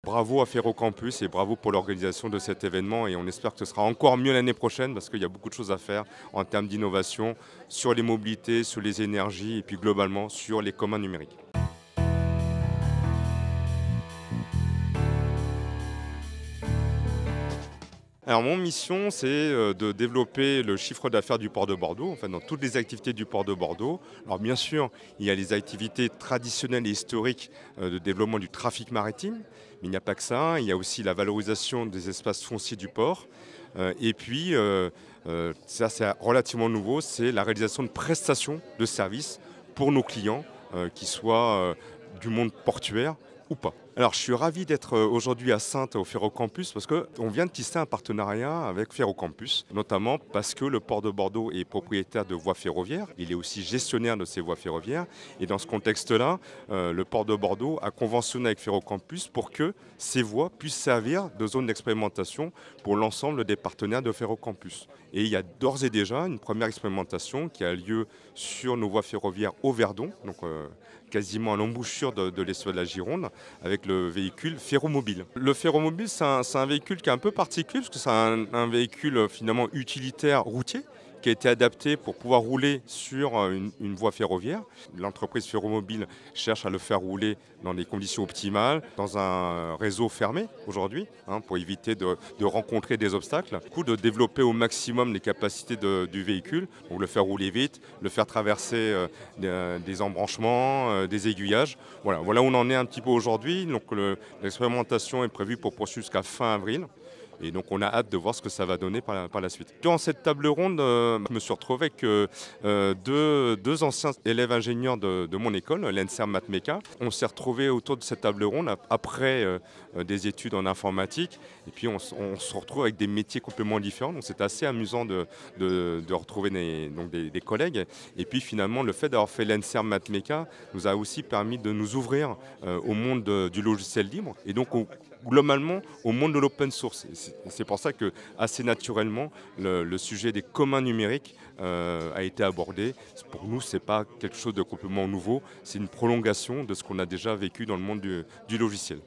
bravo à Ferrocampus et bravo pour l'organisation de cet événement et on espère que ce sera encore mieux l'année prochaine parce qu'il y a beaucoup de choses à faire en termes d'innovation sur les mobilités, sur les énergies et puis globalement sur les communs numériques. Alors mon mission, c'est de développer le chiffre d'affaires du port de Bordeaux, enfin dans toutes les activités du port de Bordeaux. Alors bien sûr, il y a les activités traditionnelles et historiques de développement du trafic maritime, mais il n'y a pas que ça, il y a aussi la valorisation des espaces fonciers du port. Et puis, ça c'est relativement nouveau, c'est la réalisation de prestations de services pour nos clients, qui soient du monde portuaire ou pas. Alors je suis ravi d'être aujourd'hui à Saintes au Ferrocampus parce qu'on vient de tisser un partenariat avec Ferrocampus, notamment parce que le port de Bordeaux est propriétaire de voies ferroviaires, il est aussi gestionnaire de ces voies ferroviaires et dans ce contexte-là, le port de Bordeaux a conventionné avec Ferrocampus pour que ces voies puissent servir de zone d'expérimentation pour l'ensemble des partenaires de Ferrocampus. Et il y a d'ores et déjà une première expérimentation qui a lieu sur nos voies ferroviaires au Verdon, donc quasiment à l'embouchure de l'estuaire de la Gironde, avec le véhicule ferromobile. Le ferromobile, c'est un véhicule qui est un peu particulier, parce que c'est un véhicule finalement utilitaire routier, qui a été adapté pour pouvoir rouler sur une voie ferroviaire. L'entreprise Ferromobile cherche à le faire rouler dans des conditions optimales, dans un réseau fermé aujourd'hui, pour éviter de rencontrer des obstacles. Du coup, de développer au maximum les capacités du véhicule, donc le faire rouler vite, le faire traverser des embranchements, des aiguillages. Voilà où on en est un petit peu aujourd'hui. Donc l'expérimentation est prévue pour poursuivre jusqu'à fin avril. Et donc on a hâte de voir ce que ça va donner par la suite. Durant cette table ronde, je me suis retrouvé avec deux anciens élèves ingénieurs de mon école, l'ENSERM Matmeka. On s'est retrouvés autour de cette table ronde après des études en informatique. Et puis on se retrouve avec des métiers complètement différents. Donc c'est assez amusant de retrouver des collègues. Et puis finalement, le fait d'avoir fait l'ENSERM Matmeka nous a aussi permis de nous ouvrir au monde du logiciel libre. Et donc globalement au monde de l'open source. C'est pour ça que assez naturellement le sujet des communs numériques a été abordé. Pour nous, ce n'est pas quelque chose de complètement nouveau, c'est une prolongation de ce qu'on a déjà vécu dans le monde du logiciel.